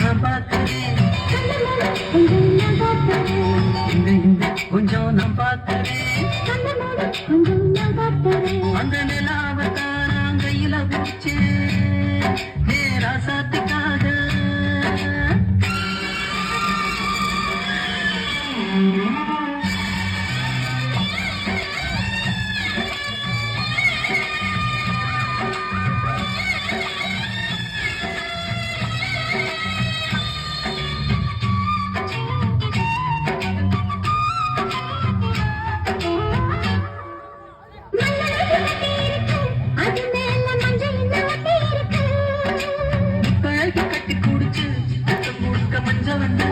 நான் பார்க்கிறேன், கொஞ்சம் நான் பார்க்கிறேன். அந்த நிலாவத்தான் நான் கையில பிடிச்சு ராசாத்துக்காக. கட்டி குடிச்சு முழுக்க மஞ்சள் வந்து